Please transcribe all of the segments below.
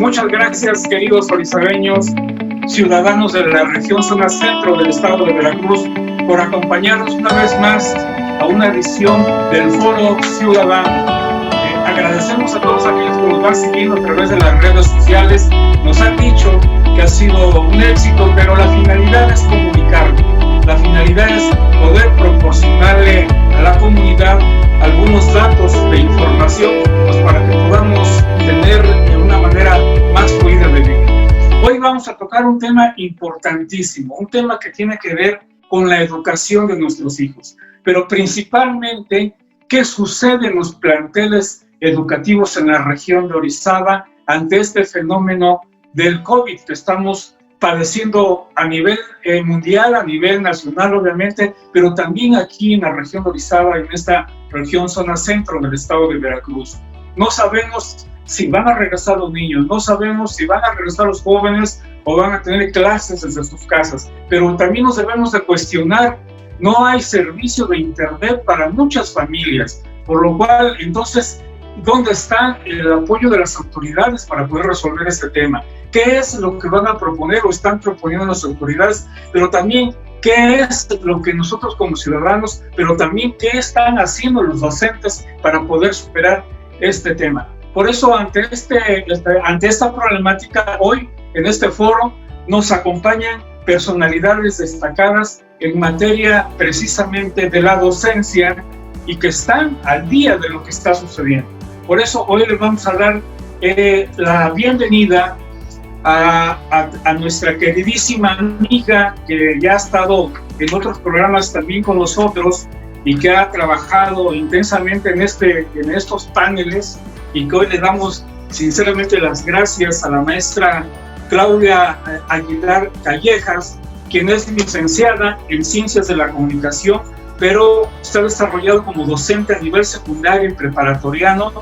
Muchas gracias, queridos orizabeños, ciudadanos de la región zona centro del estado de Veracruz, por acompañarnos una vez más a una edición del Foro Ciudadano. Agradecemos a todos aquellos que nos van siguiendo a través de las redes sociales. Nos han dicho que ha sido un éxito, pero la finalidad es comunicar. La finalidad es poder proporcionarle a la comunidad algunos datos de información, pues para que podamos tener de una manera más fluida de vivir. Hoy vamos a tocar un tema importantísimo, un tema que tiene que ver con la educación de nuestros hijos, pero principalmente qué sucede en los planteles educativos en la región de Orizaba ante este fenómeno del COVID que estamos padeciendo a nivel mundial, a nivel nacional obviamente, pero también aquí en la región de Orizaba, en esta región zona centro del estado de Veracruz. No sabemos si van a regresar los niños, no sabemos si van a regresar los jóvenes o van a tener clases desde sus casas, pero también nos debemos de cuestionar, no hay servicio de internet para muchas familias, por lo cual entonces, ¿dónde está el apoyo de las autoridades para poder resolver este tema? ¿Qué es lo que van a proponer o están proponiendo las autoridades? Pero también, ¿qué es lo que nosotros como ciudadanos, pero también qué están haciendo los docentes para poder superar este tema? Por eso, ante esta problemática, hoy en este foro nos acompañan personalidades destacadas en materia precisamente de la docencia y que están al día de lo que está sucediendo. Por eso hoy les vamos a dar la bienvenida a nuestra queridísima amiga que ya ha estado en otros programas también con nosotros y que ha trabajado intensamente en estos paneles, y que hoy le damos sinceramente las gracias a la maestra Claudia Aguilar Callejas, quien es licenciada en Ciencias de la Comunicación, pero se ha desarrollado como docente a nivel secundario y preparatoriano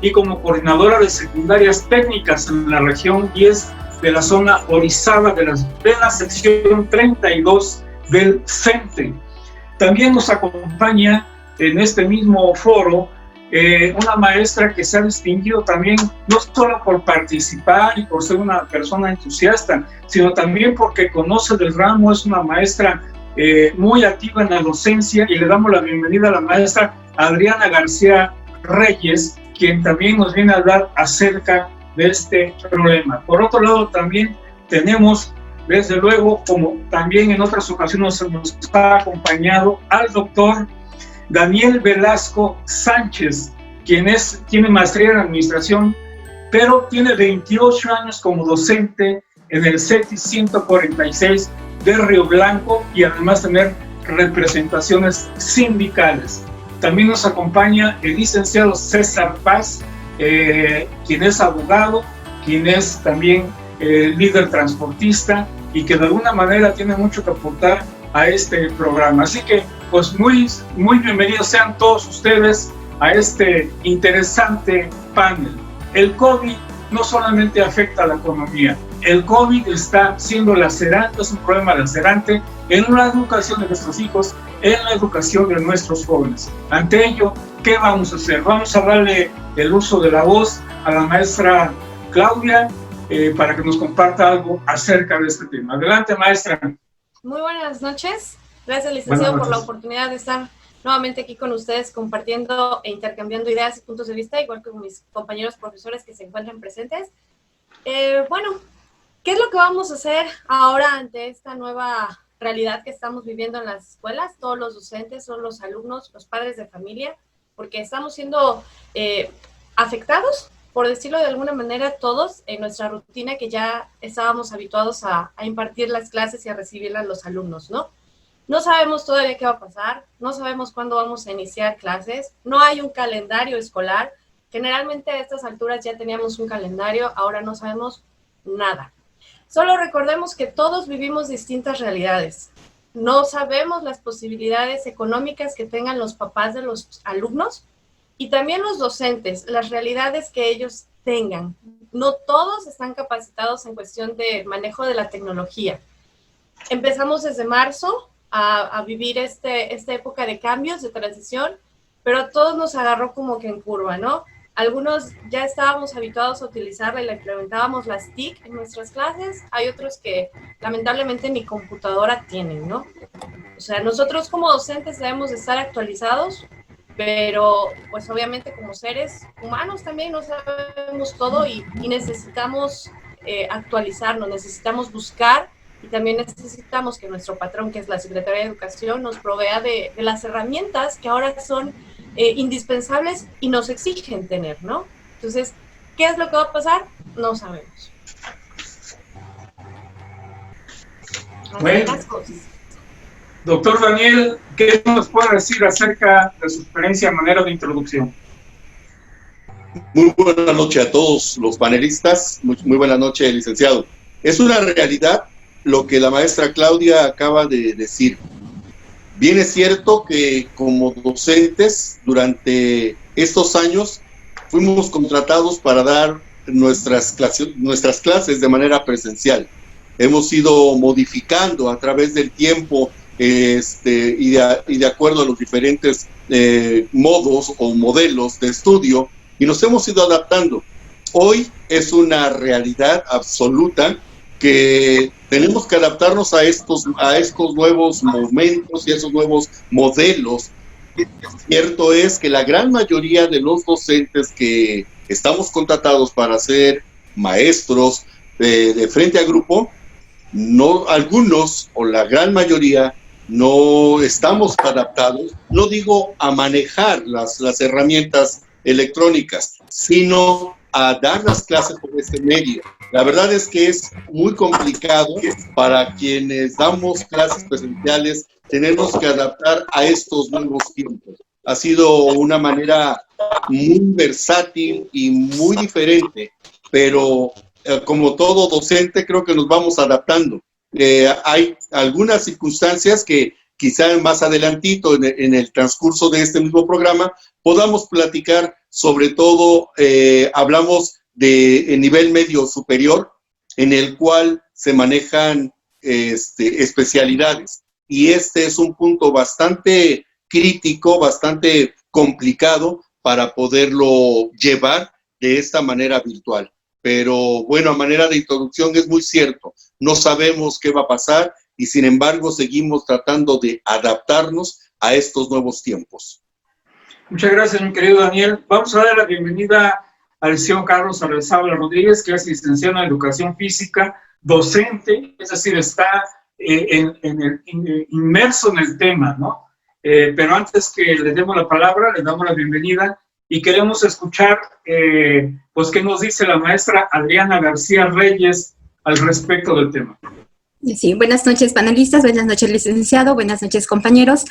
y como coordinadora de secundarias técnicas en la región 10 de la zona Orizaba de la sección 32 del CENTE. También nos acompaña en este mismo foro una maestra que se ha distinguido también no solo por participar y por ser una persona entusiasta, sino también porque conoce del ramo, es una maestra muy activa en la docencia, y le damos la bienvenida a la maestra Adriana García Reyes, quien también nos viene a hablar acerca de este problema. Por otro lado, también tenemos, desde luego, como también en otras ocasiones nos ha acompañado, al doctor Daniel Velasco Sánchez, quien tiene maestría en administración, pero tiene 28 años como docente en el CETI 146 de Río Blanco, y además tener representaciones sindicales. También nos acompaña el licenciado César Paz, quien es abogado, quien es también líder transportista y que de alguna manera tiene mucho que aportar a este programa. Así que, pues muy bienvenidos sean todos ustedes a este interesante panel. El COVID no solamente afecta a la economía, el COVID está siendo lacerante, es un problema lacerante en la educación de nuestros hijos, en la educación de nuestros jóvenes. Ante ello, ¿qué vamos a hacer? Vamos a darle el uso de la voz a la maestra Claudia para que nos comparta algo acerca de este tema. Adelante, maestra. Muy buenas noches. Gracias, licenciado, por la oportunidad de estar nuevamente aquí con ustedes compartiendo e intercambiando ideas y puntos de vista, igual que con mis compañeros profesores que se encuentran presentes. Bueno, ¿qué es lo que vamos a hacer ahora ante esta nueva realidad que estamos viviendo en las escuelas? Todos los docentes, todos los alumnos, los padres de familia, porque estamos siendo afectados, por decirlo de alguna manera, todos en nuestra rutina que ya estábamos habituados a impartir las clases y a recibirlas los alumnos, ¿no? No sabemos todavía qué va a pasar, no sabemos cuándo vamos a iniciar clases, no hay un calendario escolar. Generalmente a estas alturas ya teníamos un calendario, ahora no sabemos nada. Solo recordemos que todos vivimos distintas realidades. No sabemos las posibilidades económicas que tengan los papás de los alumnos y también los docentes, las realidades que ellos tengan. No todos están capacitados en cuestión de manejo de la tecnología. Empezamos desde marzo a vivir esta época de cambios, de transición, pero a todos nos agarró como que en curva, ¿no? Algunos ya estábamos habituados a utilizarla y la implementábamos las TIC en nuestras clases. Hay otros que lamentablemente ni computadora tienen, ¿no? O sea, nosotros como docentes debemos de estar actualizados, pero pues obviamente como seres humanos también no sabemos todo y necesitamos actualizarnos, necesitamos buscar y también necesitamos que nuestro patrón, que es la Secretaría de Educación, nos provea de las herramientas que ahora son indispensables y nos exigen tener, ¿no? Entonces, ¿qué es lo que va a pasar? No sabemos. Bueno, doctor Daniel, ¿qué nos puede decir acerca de su experiencia a manera de introducción? Muy buena noche a todos los panelistas, muy buena noche, licenciado. Es una realidad lo que la maestra Claudia acaba de decir. Bien es cierto que como docentes durante estos años fuimos contratados para dar nuestras clases de manera presencial. Hemos ido modificando a través del tiempo y de acuerdo a los diferentes modos o modelos de estudio, y nos hemos ido adaptando. Hoy es una realidad absoluta que tenemos que adaptarnos a estos nuevos momentos y a esos nuevos modelos. Cierto es que la gran mayoría de los docentes que estamos contratados para ser maestros de frente a grupo, no, algunos o la gran mayoría no estamos adaptados, no digo a manejar las herramientas electrónicas, sino a dar las clases por este medio. La verdad es que es muy complicado para quienes damos clases presenciales, tenemos que adaptar a estos nuevos tiempos. Ha sido una manera muy versátil y muy diferente, pero como todo docente creo que nos vamos adaptando. Hay algunas circunstancias que quizá más adelantito en el transcurso de este mismo programa podamos platicar, sobre todo hablamos de nivel medio superior, en el cual se manejan especialidades. Y este es un punto bastante crítico, bastante complicado para poderlo llevar de esta manera virtual. Pero bueno, a manera de introducción es muy cierto, no sabemos qué va a pasar y sin embargo seguimos tratando de adaptarnos a estos nuevos tiempos. Muchas gracias, mi querido Daniel. Vamos a dar la bienvenida al licenciado Carlos Arrezábal Rodríguez, que es licenciado en Educación Física, docente, es decir, está inmerso en el tema, ¿no? Pero antes que le demos la palabra, le damos la bienvenida y queremos escuchar, pues, qué nos dice la maestra Adriana García Reyes al respecto del tema. Sí, buenas noches panelistas, buenas noches licenciado, buenas noches compañeros.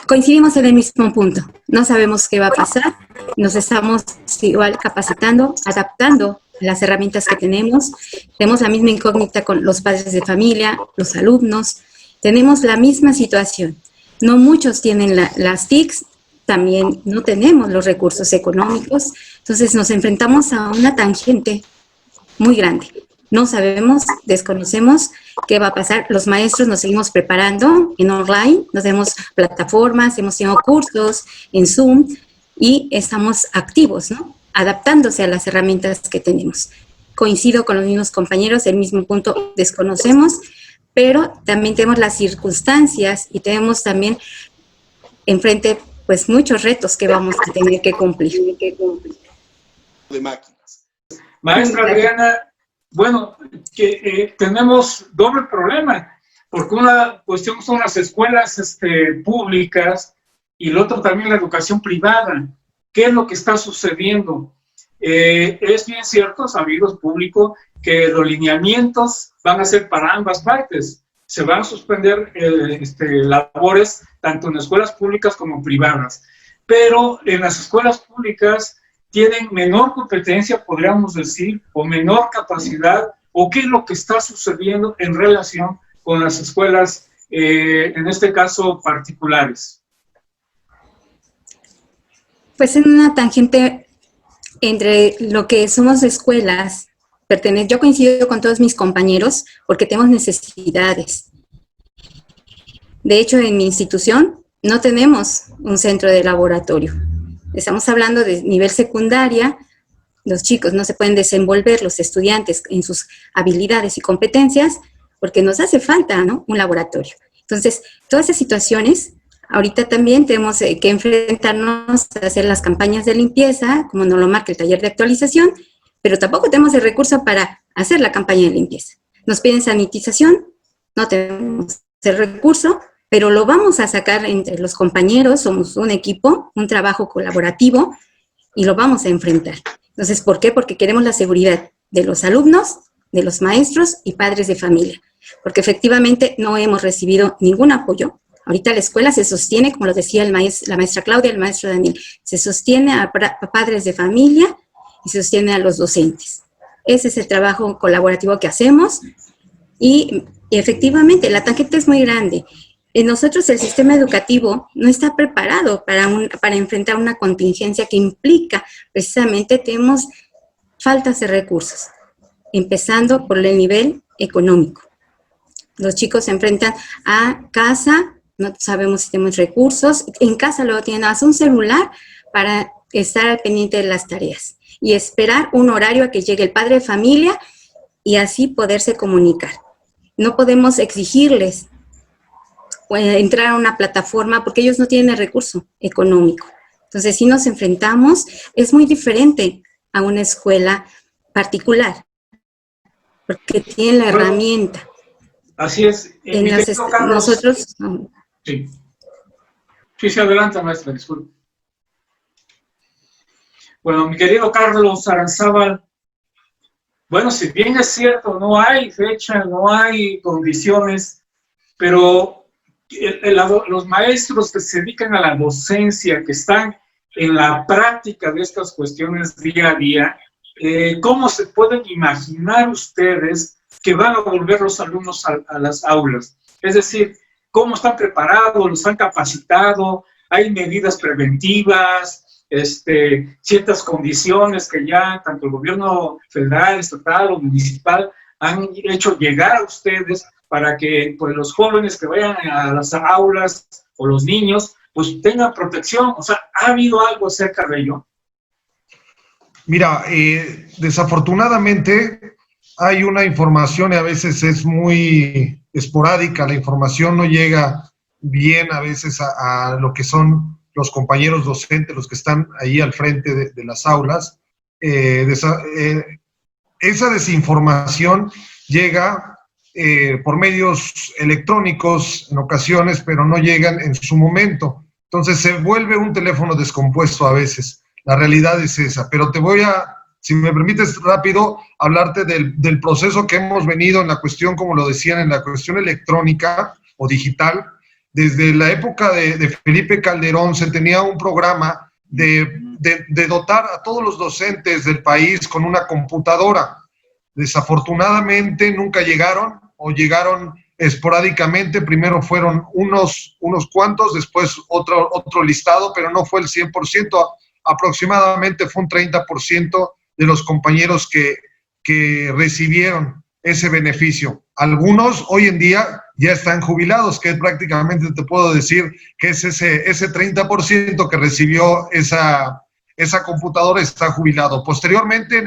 Coincidimos en el mismo punto, no sabemos qué va a pasar, nos estamos igual capacitando, adaptando las herramientas que tenemos la misma incógnita con los padres de familia, los alumnos, tenemos la misma situación. No muchos tienen las TICs, también no tenemos los recursos económicos, entonces nos enfrentamos a una tangente muy grande. No sabemos, desconocemos qué va a pasar. Los maestros nos seguimos preparando en online, nos tenemos plataformas, hemos tenido cursos en Zoom y estamos activos, ¿no? Adaptándose a las herramientas que tenemos. Coincido con los mismos compañeros, el mismo punto desconocemos, pero también tenemos las circunstancias y tenemos también enfrente pues muchos retos que vamos a tener que cumplir. De máquinas. Maestra Adriana, bueno, tenemos doble problema, porque una cuestión son las escuelas públicas y el otro también la educación privada. ¿Qué es lo que está sucediendo? Es bien cierto, sabido público, que los lineamientos van a ser para ambas partes. Se van a suspender labores tanto en escuelas públicas como privadas. Pero en las escuelas públicas tienen menor competencia, podríamos decir, o menor capacidad, o qué es lo que está sucediendo en relación con las escuelas, en este caso, particulares. Pues en una tangente entre lo que somos escuelas, yo coincido con todos mis compañeros porque tenemos necesidades. De hecho, en mi institución no tenemos un centro de laboratorio. Estamos hablando de nivel secundaria, los chicos no se pueden desenvolver, los estudiantes, en sus habilidades y competencias, porque nos hace falta, ¿no?, un laboratorio. Entonces, todas esas situaciones, ahorita también tenemos que enfrentarnos a hacer las campañas de limpieza, como nos lo marca el taller de actualización, pero tampoco tenemos el recurso para hacer la campaña de limpieza. Nos piden sanitización, no tenemos el recurso, pero lo vamos a sacar entre los compañeros, somos un equipo, un trabajo colaborativo, y lo vamos a enfrentar. Entonces, ¿por qué? Porque queremos la seguridad de los alumnos, de los maestros y padres de familia, porque efectivamente no hemos recibido ningún apoyo. Ahorita la escuela se sostiene, como lo decía la maestra Claudia, el maestro Daniel, se sostiene a padres de familia y se sostiene a los docentes. Ese es el trabajo colaborativo que hacemos y efectivamente la tarjeta es muy grande. Nosotros, el sistema educativo, no está preparado para enfrentar una contingencia que implica, precisamente, tenemos faltas de recursos, empezando por el nivel económico. Los chicos se enfrentan a casa, no sabemos si tenemos recursos, en casa luego tienen hasta un celular para estar al pendiente de las tareas y esperar un horario a que llegue el padre de familia y así poderse comunicar. No podemos exigirles entrar a una plataforma porque ellos no tienen el recurso económico. Entonces, si nos enfrentamos, es muy diferente a una escuela particular, porque tienen la herramienta. Así es. Nosotros... Sí. Sí, se adelanta, maestra, disculpe. Bueno, mi querido Carlos Aranzábal, bueno, si bien es cierto, no hay fecha, no hay condiciones, pero los maestros que se dedican a la docencia, que están en la práctica de estas cuestiones día a día, ¿cómo se pueden imaginar ustedes que van a volver los alumnos a las aulas? Es decir, ¿cómo están preparados? ¿Los han capacitado? ¿Hay medidas preventivas? Ciertas condiciones que ya tanto el gobierno federal, estatal o municipal han hecho llegar a ustedes para que pues, los jóvenes que vayan a las aulas o los niños pues tengan protección. O sea, ¿ha habido algo acerca de ello? Mira, desafortunadamente hay una información y a veces es muy esporádica, la información no llega bien a veces a lo que son los compañeros docentes, los que están ahí al frente de las aulas. Esa desinformación llega por medios electrónicos en ocasiones, pero no llegan en su momento. Entonces se vuelve un teléfono descompuesto a veces. La realidad es esa. Pero te voy a, si me permites rápido, hablarte del proceso que hemos venido en la cuestión, como lo decían, en la cuestión electrónica o digital. Desde la época de Felipe Calderón se tenía un programa de dotar a todos los docentes del país con una computadora. Desafortunadamente nunca llegaron o llegaron esporádicamente. Primero fueron unos cuantos, después otro listado, pero no fue el 100%, aproximadamente fue un 30% de los compañeros que recibieron ese beneficio. Algunos hoy en día ya están jubilados, que prácticamente te puedo decir que es ese 30% que recibió esa computadora está jubilado. Posteriormente,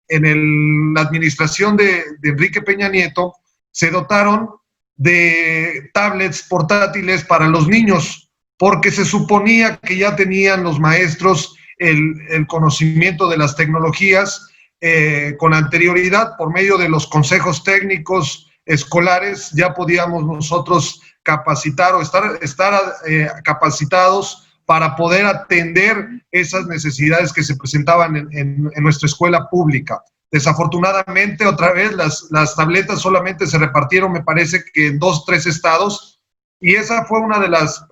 en la administración de Enrique Peña Nieto, se dotaron de tablets portátiles para los niños, porque se suponía que ya tenían los maestros el conocimiento de las tecnologías con anterioridad. Por medio de los consejos técnicos escolares ya podíamos nosotros capacitar o estar capacitados para poder atender esas necesidades que se presentaban en nuestra escuela pública. Desafortunadamente, otra vez, las tabletas solamente se repartieron, me parece que en 2 o 3 estados, y esa fue una de las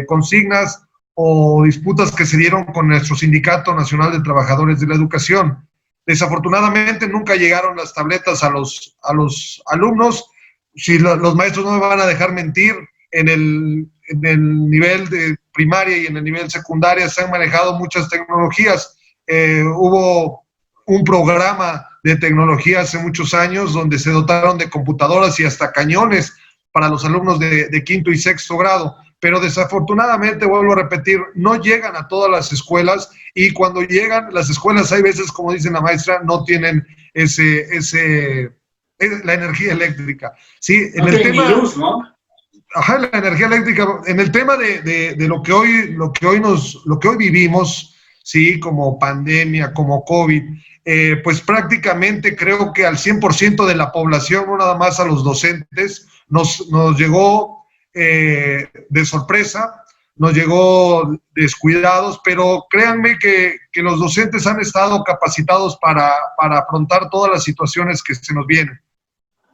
consignas o disputas que se dieron con nuestro Sindicato Nacional de Trabajadores de la Educación. Desafortunadamente, nunca llegaron las tabletas a los alumnos. Si los maestros no me van a dejar mentir, en el nivel de primaria y en el nivel secundaria se han manejado muchas tecnologías. Hubo un programa de tecnología hace muchos años donde se dotaron de computadoras y hasta cañones para los alumnos de 5º y 6º grado, pero desafortunadamente, vuelvo a repetir, no llegan a todas las escuelas, y cuando llegan, las escuelas hay veces, como dice la maestra, no tienen la energía eléctrica. Sí, en el tema, luz, ¿no? Ajá, la energía eléctrica. En el tema de lo que hoy vivimos, sí, como pandemia, como COVID, pues prácticamente creo que al 100% de la población, no nada más a los docentes, nos llegó de sorpresa, nos llegó descuidados, pero créanme que los docentes han estado capacitados para afrontar todas las situaciones que se nos vienen.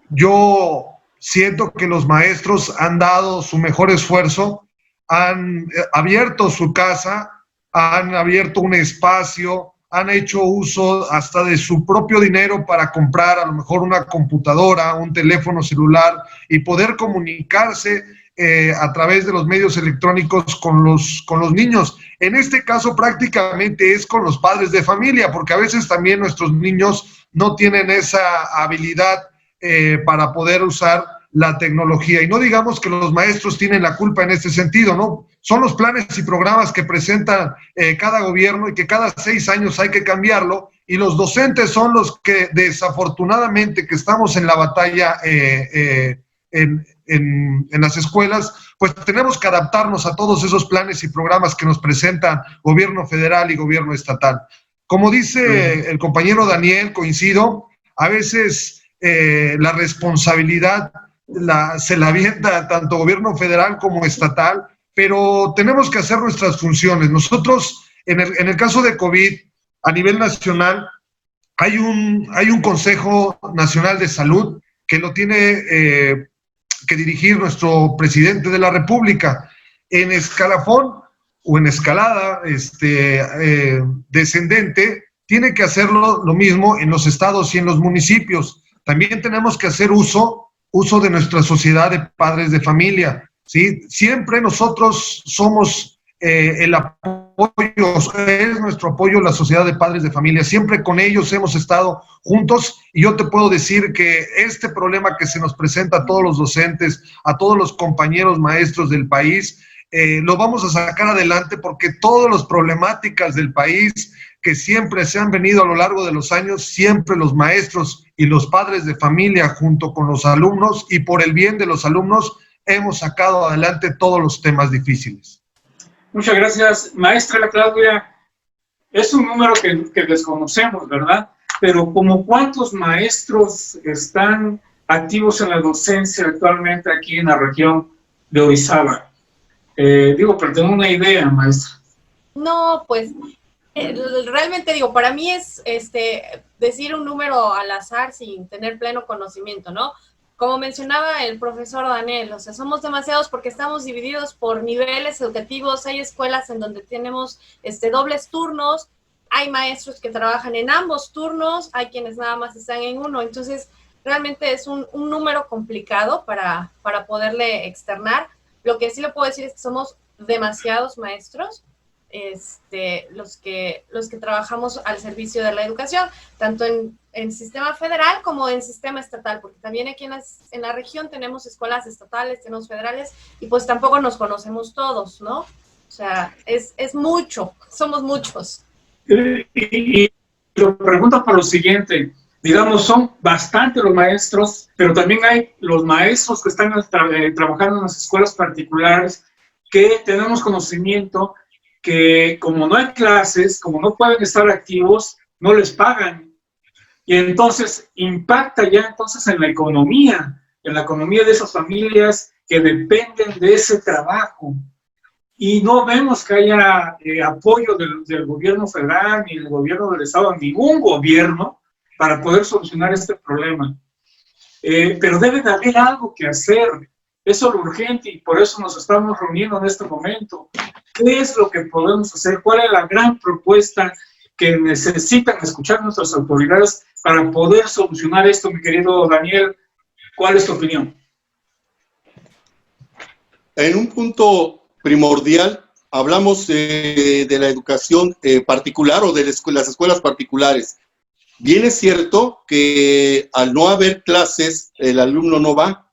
Yo siento que los maestros han dado su mejor esfuerzo, han abierto su casa, han abierto un espacio, han hecho uso hasta de su propio dinero para comprar a lo mejor una computadora, un teléfono celular y poder comunicarse a través de los medios electrónicos con los niños. En este caso prácticamente es con los padres de familia, porque a veces también nuestros niños no tienen esa habilidad para poder usar la tecnología. Y no digamos que los maestros tienen la culpa en este sentido, ¿no? Son los planes y programas que presenta cada gobierno y que cada 6 años hay que cambiarlo, y los docentes son los que desafortunadamente que estamos en la batalla en las escuelas, pues tenemos que adaptarnos a todos esos planes y programas que nos presentan gobierno federal y gobierno estatal. Como dice el compañero Daniel, coincido, a veces la responsabilidad se la avienta tanto gobierno federal como estatal, pero tenemos que hacer nuestras funciones. Nosotros, en el caso de COVID, a nivel nacional, hay un Consejo Nacional de Salud que lo tiene que dirigir nuestro presidente de la República. En escalafón o en escalada descendente, tiene que hacerlo lo mismo en los estados y en los municipios. También tenemos que hacer uso de nuestra sociedad de padres de familia, ¿sí? Siempre nosotros somos el apoyo, es nuestro apoyo la sociedad de padres de familia. Siempre con ellos hemos estado juntos, y yo te puedo decir que este problema que se nos presenta a todos los docentes, a todos los compañeros maestros del país, lo vamos a sacar adelante, porque todas las problemáticas del país que siempre se han venido a lo largo de los años, siempre los maestros y los padres de familia junto con los alumnos, y por el bien de los alumnos, hemos sacado adelante todos los temas difíciles. Muchas gracias, maestra Claudia. Es un número que desconocemos, ¿verdad? Pero ¿como cuántos maestros están activos en la docencia actualmente aquí en la región de Orizaba? Pero tengo una idea, maestra. No, pues realmente para mí es decir un número al azar sin tener pleno conocimiento, ¿no? Como mencionaba el profesor Daniel, o sea, somos demasiados porque estamos divididos por niveles educativos. Hay escuelas en donde tenemos dobles turnos, hay maestros que trabajan en ambos turnos, hay quienes nada más están en uno. Entonces, realmente es un número complicado para poderle externar. Lo que sí le puedo decir es que somos demasiados maestros, los que trabajamos al servicio de la educación, tanto en sistema federal como en sistema estatal, porque también aquí en la región tenemos escuelas estatales, tenemos federales, y pues tampoco nos conocemos todos, ¿no? O sea, es mucho, somos muchos. Y lo pregunto por lo siguiente, digamos, son bastante los maestros, pero también hay los maestros que están trabajando en las escuelas particulares, que tenemos conocimiento que como no hay clases, como no pueden estar activos, no les pagan. Y entonces impacta ya entonces en la economía de esas familias que dependen de ese trabajo. Y no vemos que haya apoyo del gobierno federal ni del gobierno del estado, ningún gobierno, para poder solucionar este problema. Pero debe de haber algo que hacer. Eso es lo urgente, y por eso nos estamos reuniendo en este momento. ¿Qué es lo que podemos hacer? ¿Cuál es la gran propuesta que necesitan escuchar nuestras autoridades para poder solucionar esto, mi querido Daniel? ¿Cuál es tu opinión? En un punto primordial, hablamos de la educación particular o de las escuelas particulares. Bien es cierto que al no haber clases, el alumno no va,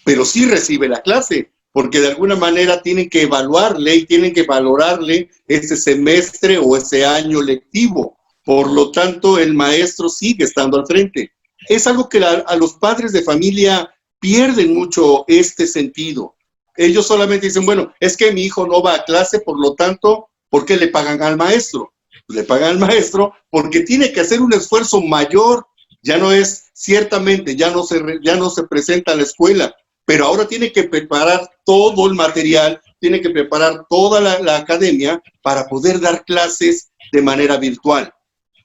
pero sí recibe la clase, porque de alguna manera tienen que evaluarle y tienen que valorarle ese semestre o ese año lectivo. Por lo tanto, el maestro sigue estando al frente. Es algo que a los padres de familia pierden mucho este sentido. Ellos solamente dicen, bueno, es que mi hijo no va a clase, por lo tanto, ¿por qué le pagan al maestro? Le pagan al maestro porque tiene que hacer un esfuerzo mayor. Ya no es, ciertamente, ya no se presenta a la escuela, pero ahora tiene que preparar todo el material, tiene que preparar toda la academia para poder dar clases de manera virtual.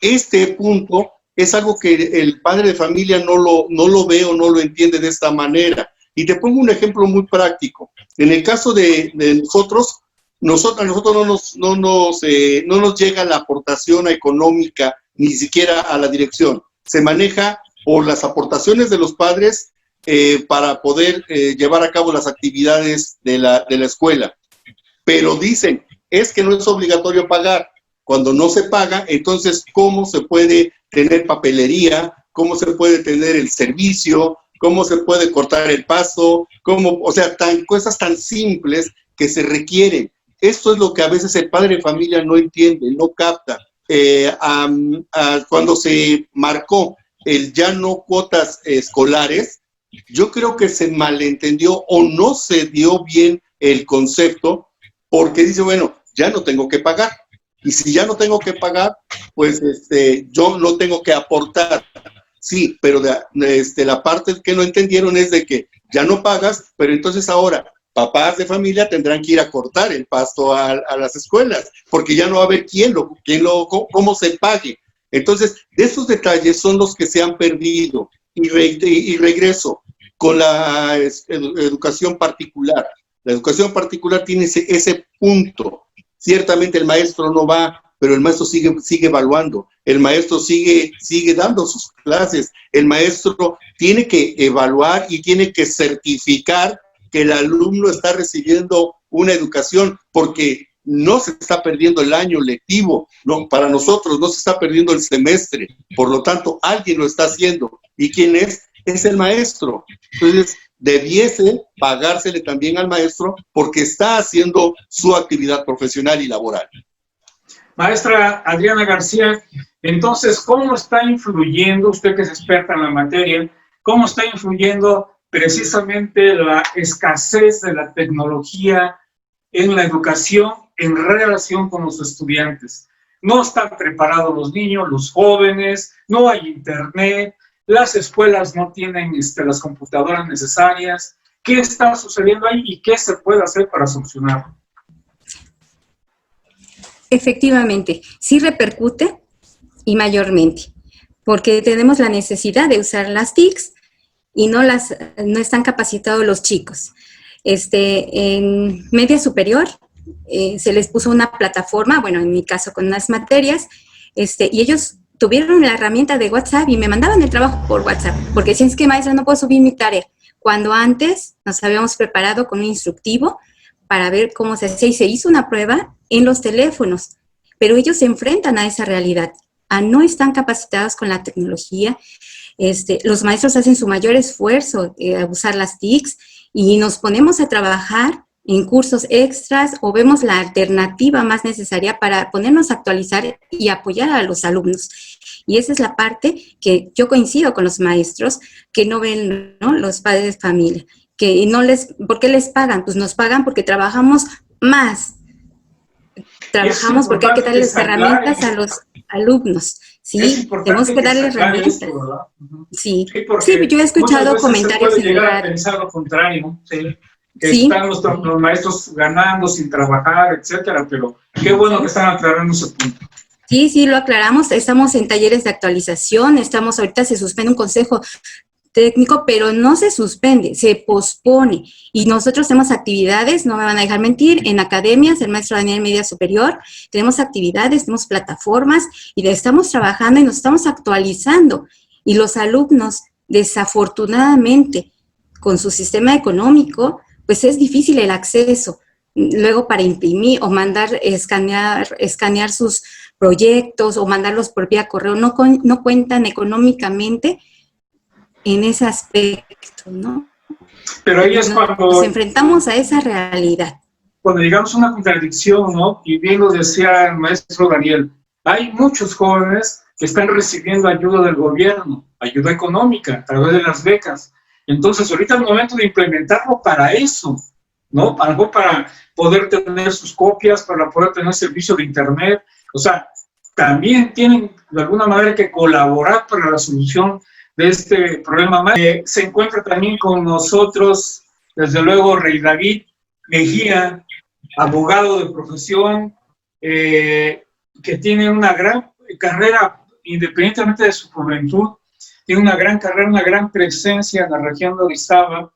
Este punto es algo que el padre de familia no lo ve o no lo entiende de esta manera. Y te pongo un ejemplo muy práctico. En el caso de nosotros no nos llega la aportación económica, ni siquiera a la dirección. Se maneja por las aportaciones de los padres para poder llevar a cabo las actividades de la escuela. Pero dicen, es que no es obligatorio pagar. Cuando no se paga, entonces, ¿cómo se puede tener papelería? ¿Cómo se puede tener el servicio? ¿Cómo se puede cortar el pasto? O sea, cosas tan simples que se requieren. Esto es lo que a veces el padre de familia no entiende, no capta. Cuando se marcó el ya no cuotas escolares, yo creo que se malentendió o no se dio bien el concepto, porque dice, bueno, ya no tengo que pagar. Y si ya no tengo que pagar, pues yo no tengo que aportar. Sí, pero la parte que no entendieron es de que ya no pagas, pero entonces ahora papás de familia tendrán que ir a cortar el pasto a las escuelas, porque ya no va a haber cómo se pague. Entonces, esos detalles son los que se han perdido. Y regreso con la educación particular. La educación particular tiene ese punto. Ciertamente el maestro no va, pero el maestro sigue evaluando, el maestro sigue dando sus clases, el maestro tiene que evaluar y tiene que certificar que el alumno está recibiendo una educación, porque no se está perdiendo el año lectivo, no, para nosotros no se está perdiendo el semestre, por lo tanto alguien lo está haciendo. ¿Y quién es? Es el maestro. Entonces, debiese pagársele también al maestro porque está haciendo su actividad profesional y laboral. Maestra Adriana García, entonces, ¿cómo está influyendo, usted que es experta en la materia, cómo está influyendo precisamente la escasez de la tecnología en la educación en relación con los estudiantes? No están preparados los niños, los jóvenes, no hay internet, las escuelas no tienen las computadoras necesarias. ¿Qué está sucediendo ahí y qué se puede hacer para solucionarlo? Efectivamente, sí repercute y mayormente, porque tenemos la necesidad de usar las TICs y no están capacitados los chicos. En media superior se les puso una plataforma, bueno, en mi caso con unas materias, y ellos tuvieron la herramienta de WhatsApp y me mandaban el trabajo por WhatsApp, porque decían, es que maestra, no puedo subir mi tarea. Cuando antes nos habíamos preparado con un instructivo para ver cómo se hacía y se hizo una prueba en los teléfonos, pero ellos se enfrentan a esa realidad, no están capacitados con la tecnología. Los maestros hacen su mayor esfuerzo a usar las TICs y nos ponemos a trabajar en cursos extras o vemos la alternativa más necesaria para ponernos a actualizar y apoyar a los alumnos. Y esa es la parte que yo coincido con los maestros que no ven, ¿no?, los padres de familia, que ¿por qué les pagan? Pues nos pagan porque trabajamos más. Trabajamos porque hay que darles herramientas a los alumnos. Sí, tenemos que darles herramientas. Esto, sí, yo he escuchado comentarios se puede llegar a pensar lo contrario, ¿sí? Que están los maestros ganando sin trabajar, etcétera, pero qué bueno que están aclarando ese punto. Sí, lo aclaramos, estamos en talleres de actualización, ahorita se suspende un consejo técnico, pero no se suspende, se pospone, y nosotros tenemos actividades, no me van a dejar mentir, en academias, el maestro Daniel Media Superior, tenemos actividades, tenemos plataformas, y estamos trabajando y nos estamos actualizando, y los alumnos, desafortunadamente, con su sistema económico, pues es difícil el acceso, luego para imprimir o mandar, escanear sus proyectos o mandarlos por vía correo, no cuentan económicamente en ese aspecto, ¿no? Pero ahí es Nos cuando enfrentamos a esa realidad. llegamos a una contradicción, ¿no? Y bien lo decía el maestro Daniel, hay muchos jóvenes que están recibiendo ayuda del gobierno, ayuda económica a través de las becas. Entonces, ahorita es el momento de implementarlo para eso, ¿no? Algo para poder tener sus copias, para poder tener servicio de internet. O sea, también tienen de alguna manera que colaborar para la solución de este problema. Se encuentra también con nosotros, desde luego, Rey David Mejía, abogado de profesión, que tiene una gran carrera, independientemente de su juventud, tiene una gran carrera, una gran presencia en la región de Orizaba,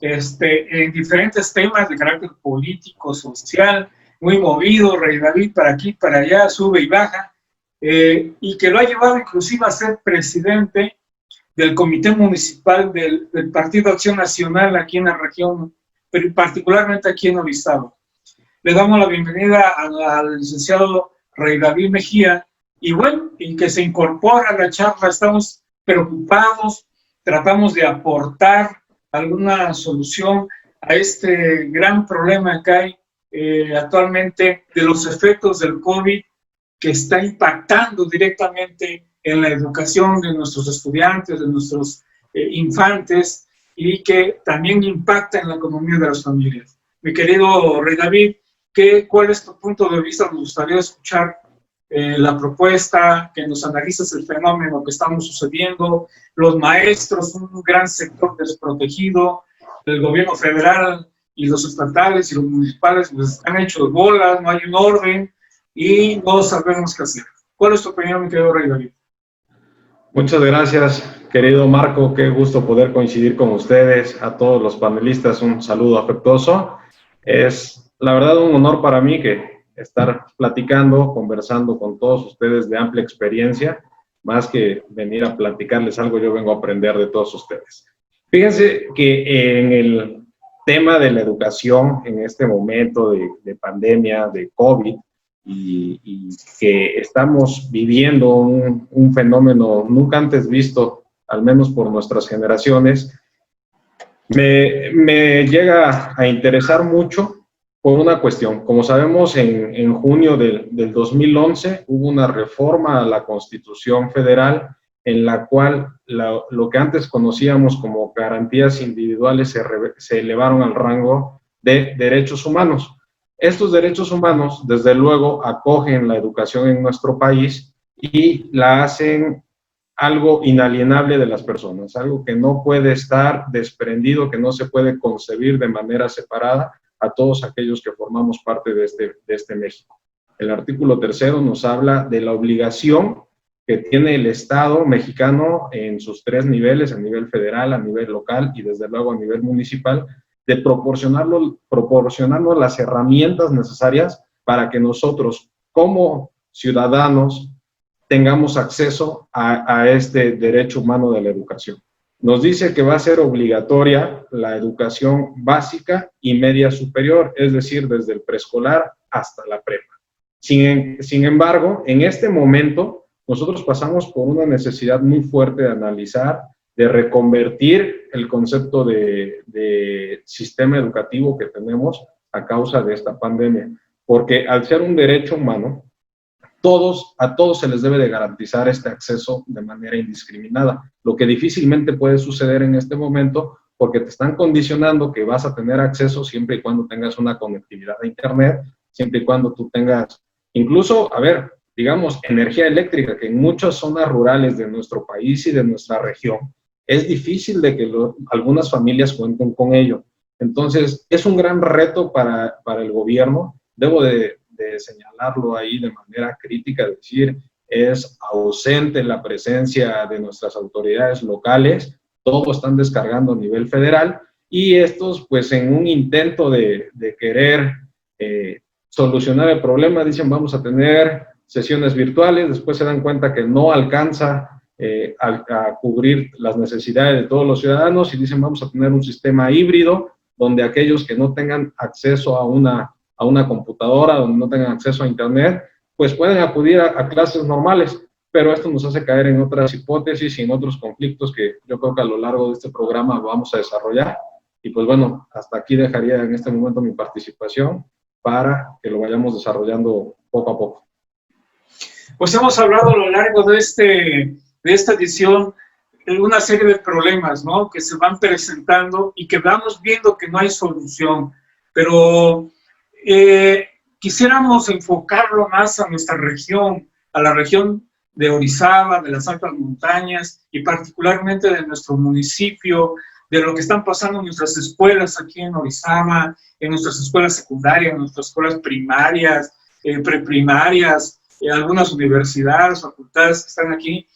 en diferentes temas de carácter político, social, muy movido, Rey David, para aquí, para allá, sube y baja, y que lo ha llevado inclusive a ser presidente del Comité Municipal del Partido Acción Nacional aquí en la región, pero particularmente aquí en Orizaba. Le damos la bienvenida al licenciado Rey David Mejía, y bueno, y que se incorpora a la charla. Estamos preocupados, tratamos de aportar alguna solución a este gran problema que hay actualmente de los efectos del COVID, que está impactando directamente en la educación de nuestros estudiantes, de nuestros infantes, y que también impacta en la economía de las familias. Mi querido Rey David, ¿cuál es tu punto de vista? Nos gustaría escuchar la propuesta, que nos analices el fenómeno que estamos sucediendo, los maestros, un gran sector desprotegido, el gobierno federal y los estatales y los municipales pues, están hechos bolas, no hay un orden y no sabemos qué hacer. ¿Cuál es tu opinión, mi querido Rey David? Muchas gracias, querido Marco, qué gusto poder coincidir con ustedes, a todos los panelistas un saludo afectuoso. Es la verdad un honor para mí que estar platicando, conversando con todos ustedes de amplia experiencia, más que venir a platicarles algo, yo vengo a aprender de todos ustedes. Fíjense que en el tema de la educación, en este momento de pandemia, de COVID, y que estamos viviendo un fenómeno nunca antes visto, al menos por nuestras generaciones, me llega a interesar mucho por una cuestión. Como sabemos, en junio del 2011 hubo una reforma a la Constitución Federal en la cual lo que antes conocíamos como garantías individuales se elevaron al rango de derechos humanos. Estos derechos humanos, desde luego, acogen la educación en nuestro país y la hacen algo inalienable de las personas, algo que no puede estar desprendido, que no se puede concebir de manera separada a todos aquellos que formamos parte de este México. El artículo 3 nos habla de la obligación que tiene el Estado mexicano en sus 3 niveles, a nivel federal, a nivel local y desde luego a nivel municipal, de proporcionarnos las herramientas necesarias para que nosotros, como ciudadanos, tengamos acceso a este derecho humano de la educación. Nos dice que va a ser obligatoria la educación básica y media superior, es decir, desde el preescolar hasta la prepa. Sin embargo, en este momento, nosotros pasamos por una necesidad muy fuerte de analizar, de reconvertir el concepto de sistema educativo que tenemos a causa de esta pandemia. Porque al ser un derecho humano, a todos se les debe de garantizar este acceso de manera indiscriminada, lo que difícilmente puede suceder en este momento porque te están condicionando que vas a tener acceso siempre y cuando tengas una conectividad a internet, siempre y cuando tú tengas, incluso, digamos, energía eléctrica, que en muchas zonas rurales de nuestro país y de nuestra región es difícil de que algunas familias cuenten con ello. Entonces, es un gran reto para el gobierno. Debo de señalarlo ahí de manera crítica, decir, es ausente la presencia de nuestras autoridades locales, todo están descargando a nivel federal, y estos, pues, en un intento de querer solucionar el problema, dicen, vamos a tener sesiones virtuales, después se dan cuenta que no alcanza a cubrir las necesidades de todos los ciudadanos, y dicen, vamos a tener un sistema híbrido, donde aquellos que no tengan acceso a una computadora, donde no tengan acceso a internet, pues pueden acudir a clases normales, pero esto nos hace caer en otras hipótesis y en otros conflictos que yo creo que a lo largo de este programa vamos a desarrollar. Y pues bueno, hasta aquí dejaría en este momento mi participación para que lo vayamos desarrollando poco a poco. Pues hemos hablado a lo largo de esta edición de una serie de problemas, ¿no?, que se van presentando y que vamos viendo que no hay solución, pero quisiéramos enfocarlo más a nuestra región, a la región de Orizaba, de las altas montañas y particularmente de nuestro municipio, de lo que están pasando en nuestras escuelas aquí en Orizaba, en nuestras escuelas secundarias, en nuestras escuelas primarias, preprimarias, algunas universidades, facultades que están aquí.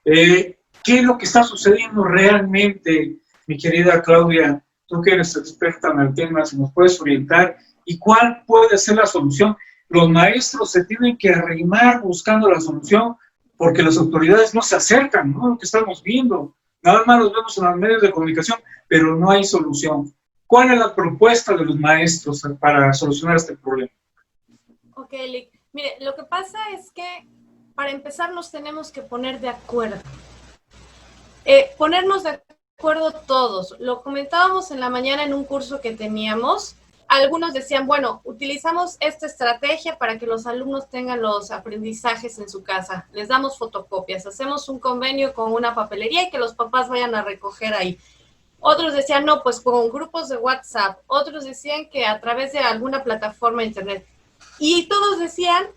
¿Qué es lo que está sucediendo realmente, mi querida Claudia? Tú que eres experta en el tema, si nos puedes orientar, ¿y cuál puede ser la solución? Los maestros se tienen que arrimar buscando la solución porque las autoridades no se acercan, ¿no? Lo que estamos viendo. Nada más los vemos en los medios de comunicación, pero no hay solución. ¿Cuál es la propuesta de los maestros para solucionar este problema? Ok, Lick. Mire, lo que pasa es que para empezar nos tenemos que poner de acuerdo. Ponernos de acuerdo todos. Lo comentábamos en la mañana en un curso que teníamos. Algunos decían, bueno, utilizamos esta estrategia para que los alumnos tengan los aprendizajes en su casa. Les damos fotocopias, hacemos un convenio con una papelería y que los papás vayan a recoger ahí. Otros decían, no, pues con grupos de WhatsApp. Otros decían que a través de alguna plataforma de internet. Y todos decían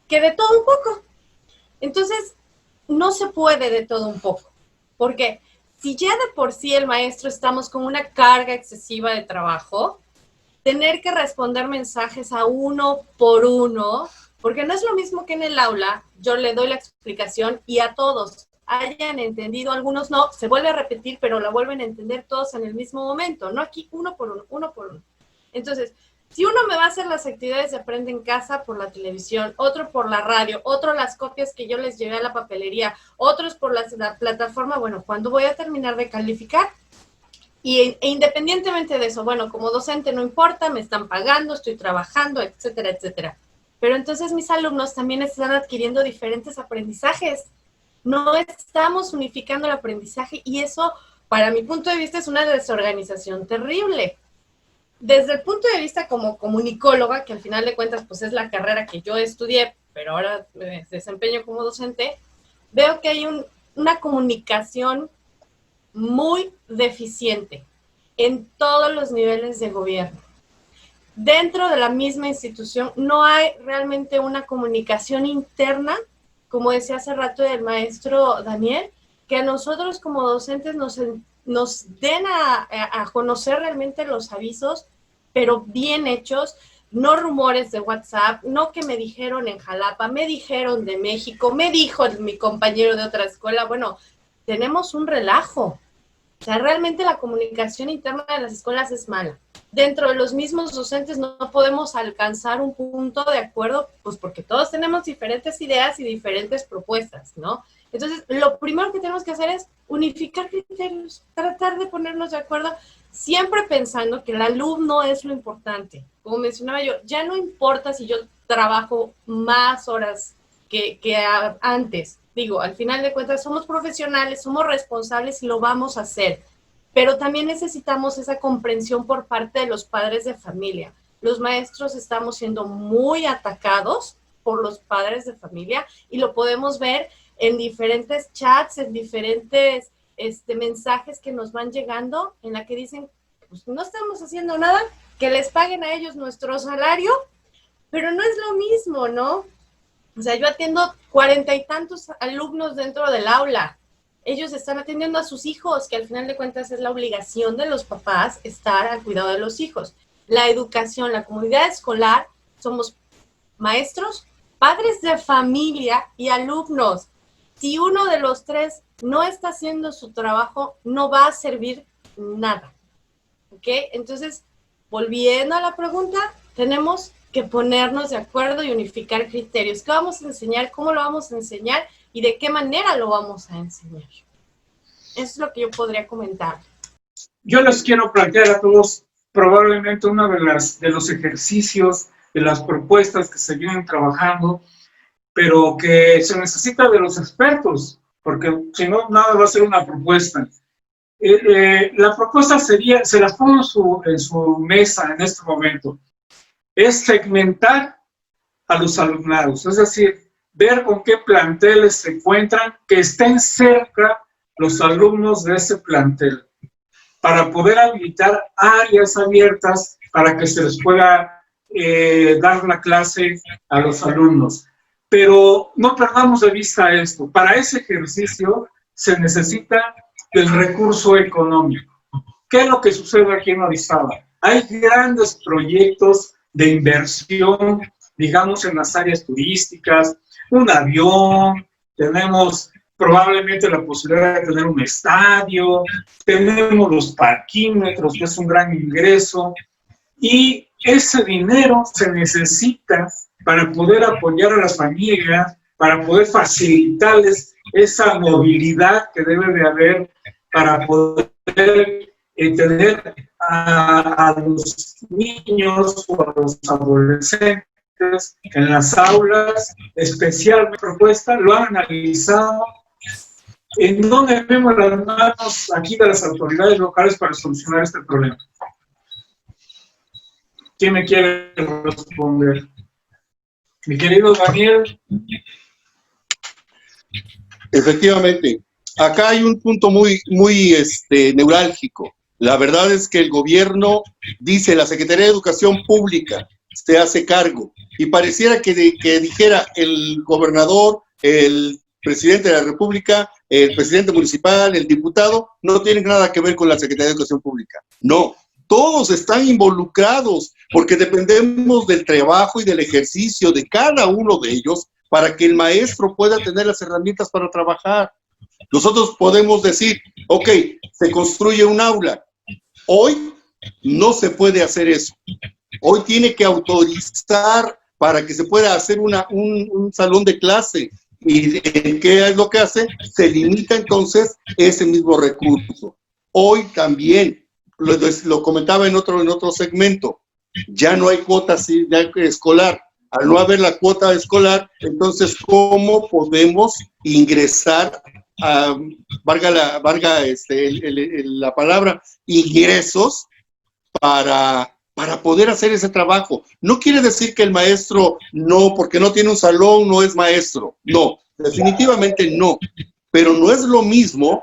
que de todo un poco. Entonces, no se puede de todo un poco. Porque si ya de por sí el maestro estamos con una carga excesiva de trabajo, tener que responder mensajes a uno por uno, porque no es lo mismo que en el aula, yo le doy la explicación y a todos hayan entendido, algunos no, se vuelve a repetir, pero la vuelven a entender todos en el mismo momento, no aquí uno por uno, uno por uno. Entonces, si uno me va a hacer las actividades de Aprende en Casa por la televisión, otro por la radio, otro las copias que yo les llevé a la papelería, otros por la plataforma, bueno, ¿cuándo voy a terminar de calificar? E independientemente de eso, bueno, como docente no importa, me están pagando, estoy trabajando, etcétera, etcétera. Pero entonces mis alumnos también están adquiriendo diferentes aprendizajes. No estamos unificando el aprendizaje y eso, para mi punto de vista, es una desorganización terrible. Desde el punto de vista como comunicóloga, que al final de cuentas pues es la carrera que yo estudié, pero ahora me desempeño como docente, veo que hay una comunicación muy deficiente en todos los niveles de gobierno. Dentro de la misma institución no hay realmente una comunicación interna, como decía hace rato el maestro Daniel, que a nosotros como docentes nos den a conocer realmente los avisos, pero bien hechos, no rumores de WhatsApp, no que me dijeron en Jalapa, me dijeron de México, me dijo mi compañero de otra escuela. Bueno, tenemos un relajo. O sea, realmente la comunicación interna de las escuelas es mala. Dentro de los mismos docentes no podemos alcanzar un punto de acuerdo, pues porque todos tenemos diferentes ideas y diferentes propuestas, ¿no? Entonces, lo primero que tenemos que hacer es unificar criterios, tratar de ponernos de acuerdo, siempre pensando que el alumno es lo importante. Como mencionaba yo, ya no importa si yo trabajo más horas que antes. Digo, al final de cuentas somos profesionales, somos responsables y lo vamos a hacer. Pero también necesitamos esa comprensión por parte de los padres de familia. Los maestros estamos siendo muy atacados por los padres de familia y lo podemos ver en diferentes chats, en diferentes mensajes que nos van llegando en la que dicen, pues no estamos haciendo nada, que les paguen a ellos nuestro salario, pero no es lo mismo, ¿no? O sea, yo atiendo 40 y tantos alumnos dentro del aula. Ellos están atendiendo a sus hijos, que al final de cuentas es la obligación de los papás estar al cuidado de los hijos. La educación, la comunidad escolar, somos maestros, padres de familia y alumnos. Si uno de los tres no está haciendo su trabajo, no va a servir nada. ¿Ok? Entonces, volviendo a la pregunta, tenemos que ponernos de acuerdo y unificar criterios. ¿Qué vamos a enseñar? ¿Cómo lo vamos a enseñar? ¿Y de qué manera lo vamos a enseñar? Eso es lo que yo podría comentar. Yo les quiero plantear a todos probablemente uno de los ejercicios, de las propuestas que se vienen trabajando, pero que se necesita de los expertos, porque si no, nada va a ser una propuesta. La propuesta sería, se las pongo en su mesa en este momento, es segmentar a los alumnados, es decir, ver con qué planteles se encuentran, que estén cerca los alumnos de ese plantel, para poder habilitar áreas abiertas para que se les pueda dar la clase a los alumnos. Pero no perdamos de vista esto, para ese ejercicio se necesita el recurso económico. ¿Qué es lo que sucede aquí en Orizaba? Hay grandes proyectos de inversión, digamos, en las áreas turísticas, un avión, tenemos probablemente la posibilidad de tener un estadio, tenemos los parquímetros, que es un gran ingreso, y ese dinero se necesita para poder apoyar a las familias, para poder facilitarles esa movilidad que debe de haber para poder tener a los niños o a los adolescentes en las aulas. Especial propuesta, lo han analizado. ¿En dónde vemos las manos aquí de las autoridades locales para solucionar este problema? ¿Quién me quiere responder? Mi querido Daniel. Efectivamente, acá hay un punto muy neurálgico. La verdad es que el gobierno dice, la Secretaría de Educación Pública se hace cargo, y pareciera que dijera el gobernador, el presidente de la República, el presidente municipal, el diputado, no tienen nada que ver con la Secretaría de Educación Pública. No, todos están involucrados, porque dependemos del trabajo y del ejercicio de cada uno de ellos para que el maestro pueda tener las herramientas para trabajar. Nosotros podemos decir, ok, se construye un aula. Hoy no se puede hacer eso. Hoy tiene que autorizar para que se pueda hacer un salón de clase. ¿Y qué es lo que hace? Se limita entonces ese mismo recurso. Hoy también, lo comentaba en otro segmento, ya no hay cuota escolar. Al no haber la cuota escolar, entonces, ¿cómo podemos ingresar valga la palabra, ingresos para poder hacer ese trabajo? No quiere decir que el maestro no, porque no tiene un salón, no es maestro. No, definitivamente no. Pero no es lo mismo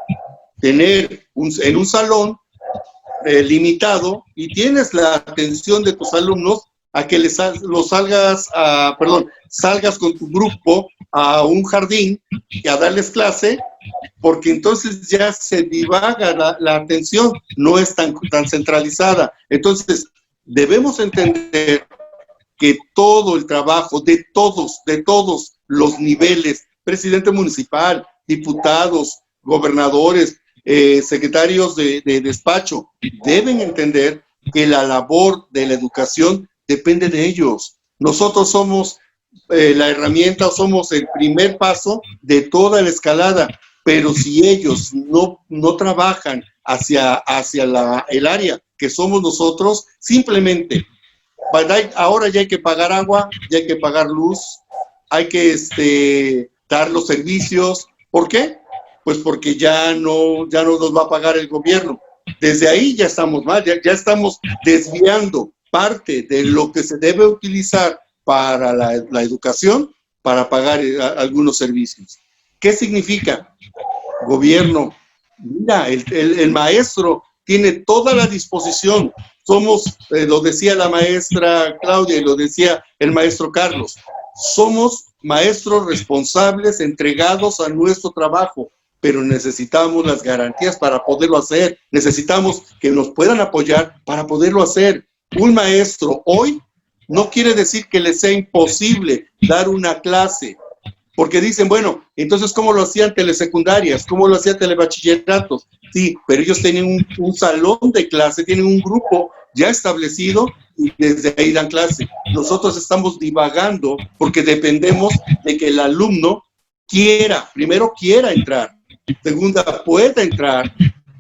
tener en un salón limitado y tienes la atención de tus alumnos a que salgas con tu grupo a un jardín y a darles clase, porque entonces ya se divaga la atención, no es tan centralizada. Entonces, debemos entender que todo el trabajo de todos los niveles, presidente municipal, diputados, gobernadores, secretarios de despacho, deben entender que la labor de la educación depende de ellos. Nosotros somos la herramienta, somos el primer paso de toda la escalada, pero si ellos no trabajan hacia el área que somos nosotros, simplemente, ahora ya hay que pagar agua, ya hay que pagar luz, hay que dar los servicios. ¿Por qué? Pues porque ya no nos va a pagar el gobierno. Desde ahí ya estamos mal, ya estamos desviando parte de lo que se debe utilizar para la educación para pagar algunos servicios. ¿Qué significa? Gobierno, mira, el maestro tiene toda la disposición. Somos, lo decía la maestra Claudia y lo decía el maestro Carlos, somos maestros responsables, entregados a nuestro trabajo, pero necesitamos las garantías para poderlo hacer. Necesitamos que nos puedan apoyar para poderlo hacer. Un maestro hoy no quiere decir que le sea imposible dar una clase, porque dicen, bueno, entonces, ¿cómo lo hacían telesecundarias? ¿Cómo lo hacían telebachilleratos? Sí, pero ellos tienen un salón de clase, tienen un grupo ya establecido y desde ahí dan clase. Nosotros estamos divagando porque dependemos de que el alumno primero quiera entrar, segunda, pueda entrar,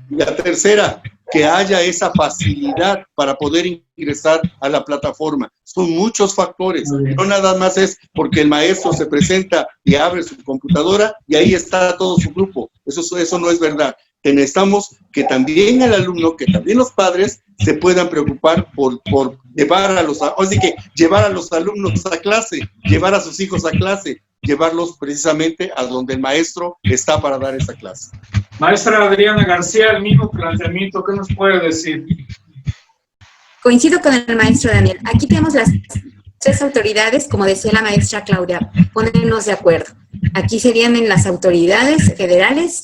y la tercera, que haya esa facilidad para poder ingresar a la plataforma. Son muchos factores, no nada más es porque el maestro se presenta y abre su computadora y ahí está todo su grupo. Eso no es verdad. necesitamos que también el alumno, que también los padres se puedan preocupar por llevar a los alumnos a clase, llevar a sus hijos a clase, llevarlos precisamente a donde el maestro está para dar esa clase. Maestra Adriana García, el mismo planteamiento, ¿qué nos puede decir? Coincido con el maestro Daniel. Aquí tenemos las tres autoridades, como decía la maestra Claudia, ponernos de acuerdo. Aquí serían en las autoridades federales,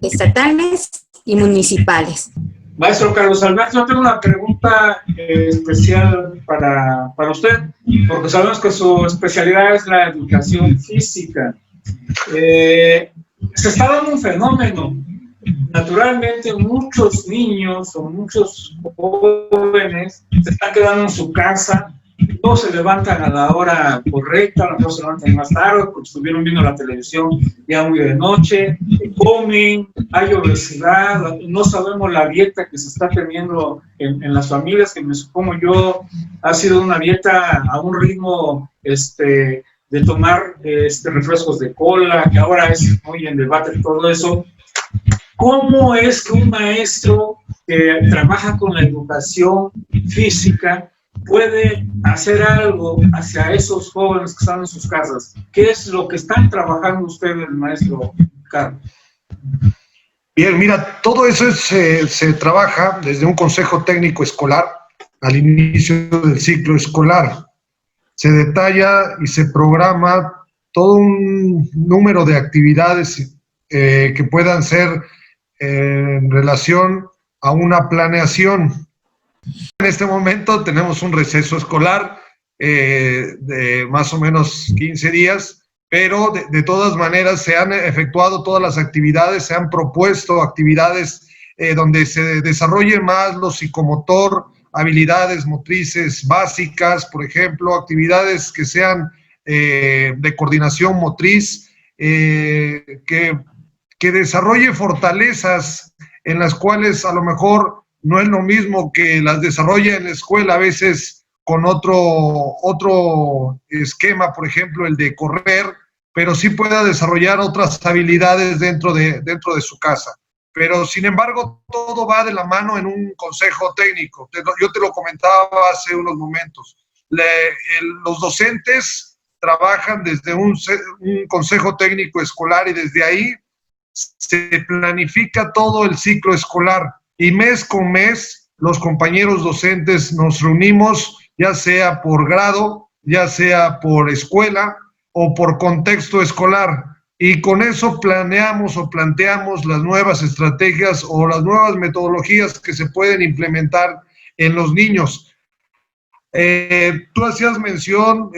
estatales y municipales. Maestro Carlos Alberto, yo tengo una pregunta especial para usted, porque sabemos que su especialidad es la educación física. Se está dando un fenómeno. Naturalmente, muchos niños o muchos jóvenes se están quedando en su casa, todos se levantan a la hora correcta, a lo mejor se levantan más tarde porque estuvieron viendo la televisión ya muy de noche, comen, hay obesidad, no sabemos la dieta que se está teniendo en las familias, que me supongo yo ha sido una dieta a un ritmo de tomar refrescos de cola, que ahora es muy en debate todo eso. ¿Cómo es que un maestro que trabaja con la educación física puede hacer algo hacia esos jóvenes que están en sus casas? ¿Qué es lo que están trabajando ustedes, maestro Carlos? Bien, mira, todo eso se trabaja desde un consejo técnico escolar al inicio del ciclo escolar. Se detalla y se programa todo un número de actividades que puedan ser en relación a una planeación. En este momento tenemos un receso escolar de más o menos 15 días, pero de todas maneras se han efectuado todas las actividades, se han propuesto actividades donde se desarrolle más lo psicomotor, habilidades motrices básicas, por ejemplo, actividades que sean de coordinación motriz, que desarrolle fortalezas en las cuales a lo mejor no es lo mismo que las desarrolla en la escuela, a veces con otro esquema, por ejemplo, el de correr, pero sí pueda desarrollar otras habilidades dentro de su casa. Pero, sin embargo, todo va de la mano en un consejo técnico. Yo te lo comentaba hace unos momentos. Los docentes trabajan desde un consejo técnico escolar y desde ahí se planifica todo el ciclo escolar y mes con mes los compañeros docentes nos reunimos, ya sea por grado, ya sea por escuela o por contexto escolar, y con eso planeamos o planteamos las nuevas estrategias o las nuevas metodologías que se pueden implementar en los niños. Tú hacías mención,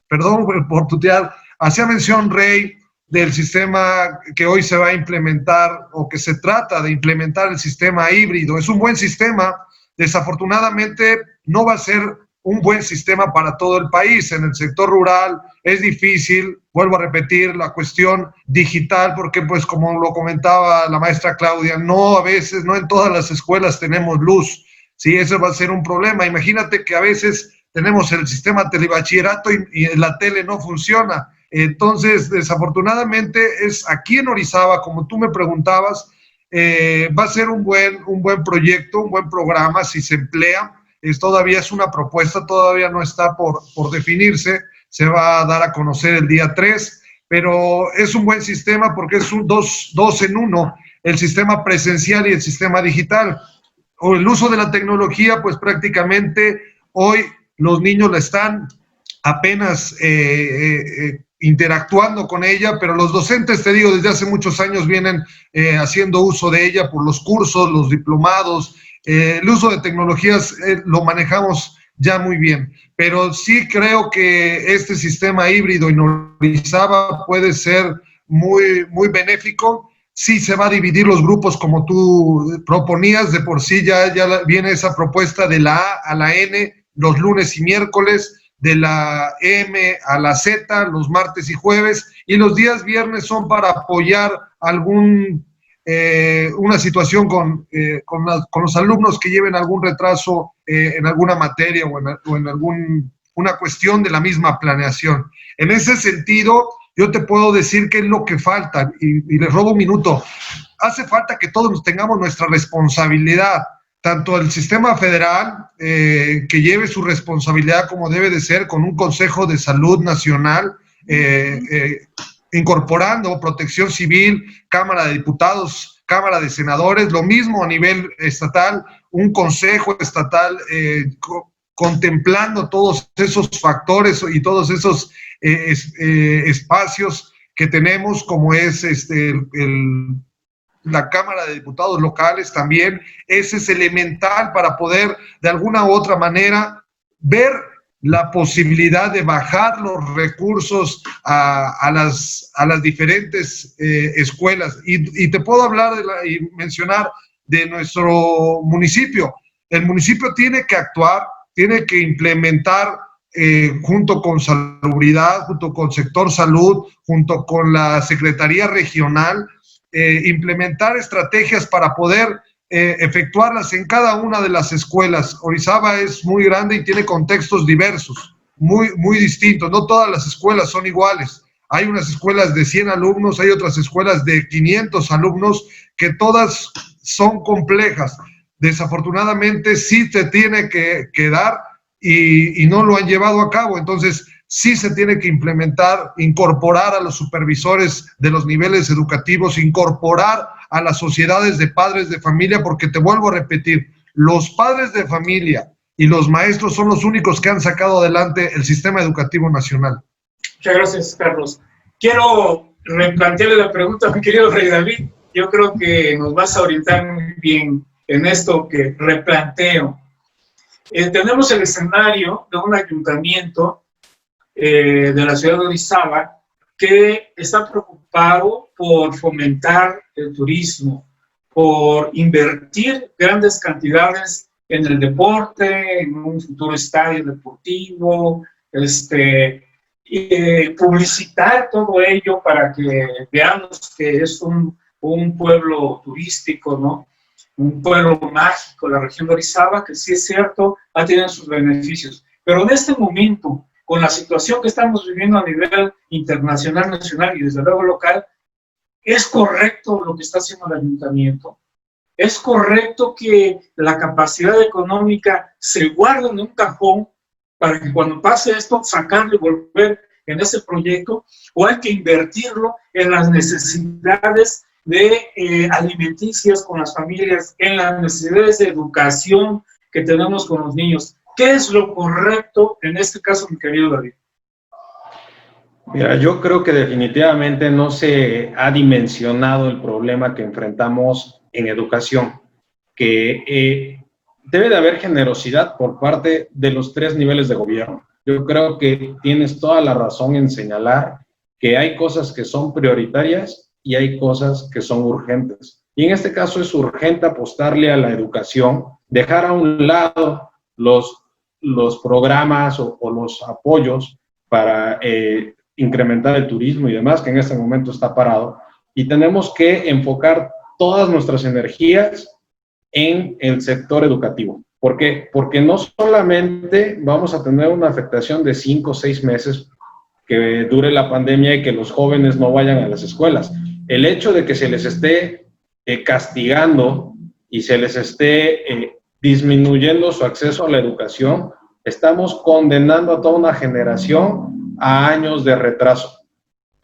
perdón por tutear, hacía mención, Rey, del sistema que hoy se va a implementar o que se trata de implementar, el sistema híbrido. Es un buen sistema, desafortunadamente no va a ser un buen sistema para todo el país. En el sector rural es difícil, vuelvo a repetir, la cuestión digital, porque pues como lo comentaba la maestra Claudia, no a veces, no en todas las escuelas tenemos luz, ¿sí? Eso va a ser un problema. Imagínate que a veces tenemos el sistema telebachillerato y la tele no funciona. Entonces, desafortunadamente, es aquí en Orizaba, como tú me preguntabas, va a ser un buen proyecto, un buen programa si se emplea. Todavía es una propuesta, todavía no está por definirse, se va a dar a conocer el día 3, pero es un buen sistema porque es un dos en uno, el sistema presencial y el sistema digital. O el uso de la tecnología, pues prácticamente hoy los niños la están apenas interactuando con ella, pero los docentes, te digo, desde hace muchos años vienen haciendo uso de ella por los cursos, los diplomados. El uso de tecnologías lo manejamos ya muy bien, pero sí creo que este sistema híbrido en Orizaba puede ser muy benéfico. Sí se va a dividir los grupos como tú proponías, de por sí ya viene esa propuesta de la A a la N, los lunes y miércoles, de la M a la Z, los martes y jueves, y los días viernes son para apoyar una situación con los alumnos que lleven algún retraso en alguna materia o en una cuestión de la misma planeación. En ese sentido, yo te puedo decir qué es lo que falta, y les robo un minuto. Hace falta que todos tengamos nuestra responsabilidad, tanto el sistema federal, que lleve su responsabilidad como debe de ser, con un Consejo de Salud Nacional, incorporando Protección Civil, Cámara de Diputados, Cámara de Senadores, lo mismo a nivel estatal, un consejo estatal contemplando todos esos factores y todos esos espacios que tenemos, como es la Cámara de Diputados locales también. Ese es elemental para poder de alguna u otra manera ver la posibilidad de bajar los recursos a las diferentes escuelas. Y te puedo hablar y mencionar de nuestro municipio. El municipio tiene que actuar, tiene que implementar junto con Salubridad, junto con Sector Salud, junto con la Secretaría Regional, implementar estrategias para poder efectuarlas en cada una de las escuelas. Orizaba es muy grande y tiene contextos diversos, muy distintos. No todas las escuelas son iguales. Hay unas escuelas de 100 alumnos, hay otras escuelas de 500 alumnos, que todas son complejas. Desafortunadamente sí se tiene que dar y no lo han llevado a cabo. Entonces sí se tiene que implementar, incorporar a los supervisores de los niveles educativos, incorporar a las sociedades de padres de familia, porque te vuelvo a repetir, los padres de familia y los maestros son los únicos que han sacado adelante el sistema educativo nacional. Muchas gracias, Carlos. Quiero replantearle la pregunta a mi querido Rey David. Yo creo que nos vas a orientar muy bien en esto que replanteo. Tenemos el escenario de un ayuntamiento de la ciudad de Orizaba que está preocupado por fomentar el turismo, por invertir grandes cantidades en el deporte, en un futuro estadio deportivo, publicitar todo ello para que veamos que es un pueblo turístico, ¿no? Un pueblo mágico, la región de Orizaba, que sí es cierto, ha tenido sus beneficios. Pero en este momento, con la situación que estamos viviendo a nivel internacional, nacional y desde luego local, ¿es correcto lo que está haciendo el ayuntamiento? ¿Es correcto que la capacidad económica se guarde en un cajón para que cuando pase esto, sacarlo y volver en ese proyecto? ¿O hay que invertirlo en las necesidades alimenticias con las familias, en las necesidades de educación que tenemos con los niños? ¿Qué es lo correcto en este caso, mi querido David? Mira, yo creo que definitivamente no se ha dimensionado el problema que enfrentamos en educación, que debe de haber generosidad por parte de los 3 niveles de gobierno. Yo creo que tienes toda la razón en señalar que hay cosas que son prioritarias y hay cosas que son urgentes. Y en este caso es urgente apostarle a la educación, dejar a un lado los programas o los apoyos para incrementar el turismo y demás, que en este momento está parado, y tenemos que enfocar todas nuestras energías en el sector educativo. ¿Por qué? Porque no solamente vamos a tener una afectación de 5 o 6 meses que dure la pandemia y que los jóvenes no vayan a las escuelas. El hecho de que se les esté castigando y se les esté disminuyendo su acceso a la educación, estamos condenando a toda una generación a años de retraso.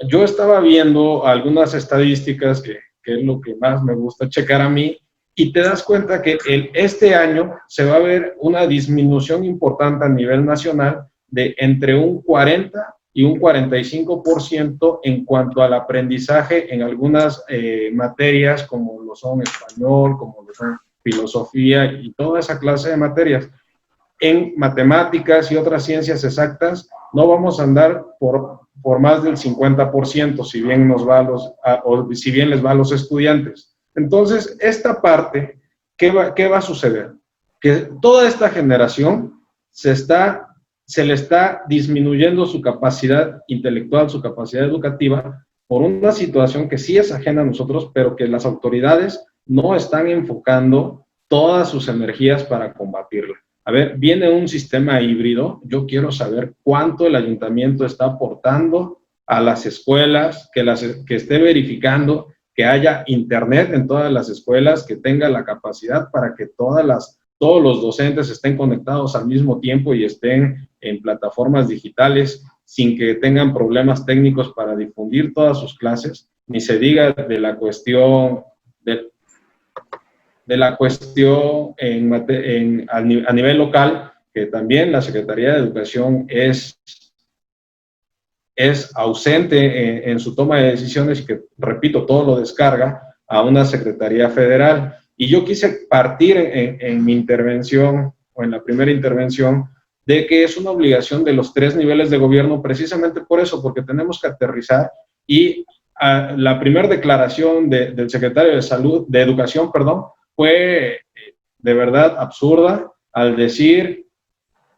Yo estaba viendo algunas estadísticas, que es lo que más me gusta checar a mí, y te das cuenta que este año se va a ver una disminución importante a nivel nacional de entre un 40 y un 45% en cuanto al aprendizaje en algunas materias, como lo son español, como lo son filosofía y toda esa clase de materias. En matemáticas y otras ciencias exactas no vamos a andar por más del 50%, si bien si bien les va a los estudiantes. Entonces, esta parte, ¿qué va a suceder? Que toda esta generación se le está disminuyendo su capacidad intelectual, su capacidad educativa, por una situación que sí es ajena a nosotros, pero que las autoridades no están enfocando todas sus energías para combatirla. A ver, viene un sistema híbrido, yo quiero saber cuánto el ayuntamiento está aportando a las escuelas, que esté verificando que haya internet en todas las escuelas, que tenga la capacidad para que todos los docentes estén conectados al mismo tiempo y estén en plataformas digitales sin que tengan problemas técnicos para difundir todas sus clases, ni se diga de la cuestión a nivel local, que también la Secretaría de Educación es ausente en su toma de decisiones y que, repito, todo lo descarga a una Secretaría Federal. Y yo quise partir en mi intervención, o en la primera intervención, de que es una obligación de los 3 niveles de gobierno, precisamente por eso, porque tenemos que aterrizar. Y la primera declaración del secretario de Educación, fue de verdad absurda, al decir,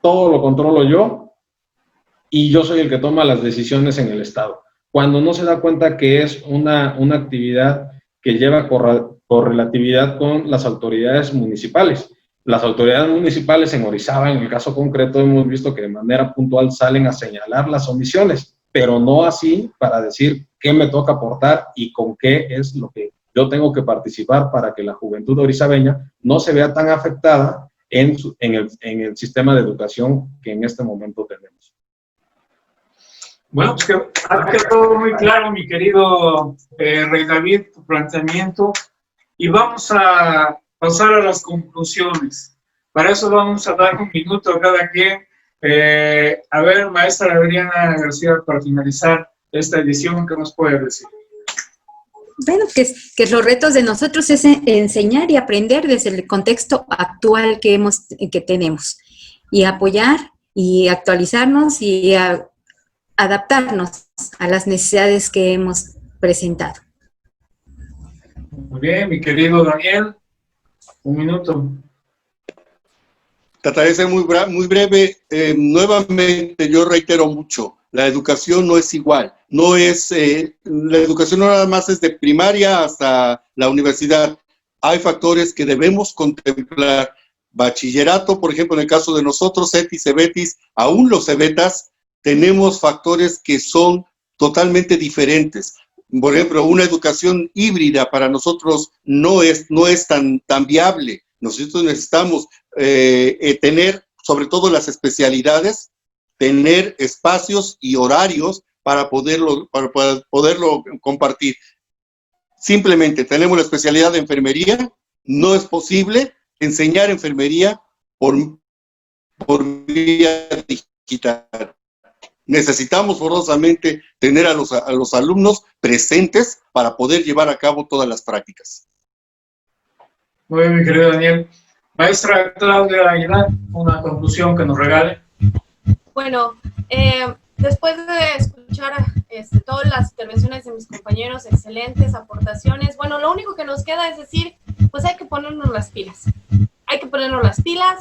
todo lo controlo yo, y yo soy el que toma las decisiones en el Estado, cuando no se da cuenta que es una actividad que lleva correlatividad con las autoridades municipales. Las autoridades municipales en Orizaba, en el caso concreto, hemos visto que de manera puntual salen a señalar las omisiones, pero no así para decir qué me toca aportar y con qué es lo que yo tengo que participar para que la juventud orizabeña no se vea tan afectada en el sistema de educación que en este momento tenemos. Bueno, pues ha quedado muy claro, mi querido Rey David, tu planteamiento, y vamos a pasar a las conclusiones. Para eso vamos a dar un minuto a cada quien. A ver, maestra Adriana García, para finalizar esta edición, ¿qué nos puede decir? Bueno, que los retos de nosotros es enseñar y aprender desde el contexto actual que tenemos, y apoyar y actualizarnos y adaptarnos a las necesidades que hemos presentado. Muy bien, mi querido Daniel, un minuto. Trataré de ser muy breve. Nuevamente, yo reitero mucho, la educación no es igual. La educación no nada más es de primaria hasta la universidad. Hay factores que debemos contemplar. Bachillerato, por ejemplo, en el caso de nosotros, CETIS, CEBETIS, aún los CEBETAS, tenemos factores que son totalmente diferentes. Por ejemplo, una educación híbrida para nosotros no es tan viable. Nosotros necesitamos tener, sobre todo las especialidades, tener espacios y horarios para poderlo compartir. Simplemente tenemos la especialidad de enfermería, no es posible enseñar enfermería por vía digital. Necesitamos forzosamente tener a los alumnos presentes para poder llevar a cabo todas las prácticas. Muy bien, mi querido Daniel. Maestra Claudia Aguilar, una conclusión que nos regale. Bueno, después de escuchar todas las intervenciones de mis compañeros, excelentes aportaciones, bueno, lo único que nos queda es decir, pues hay que ponernos las pilas. Hay que ponernos las pilas,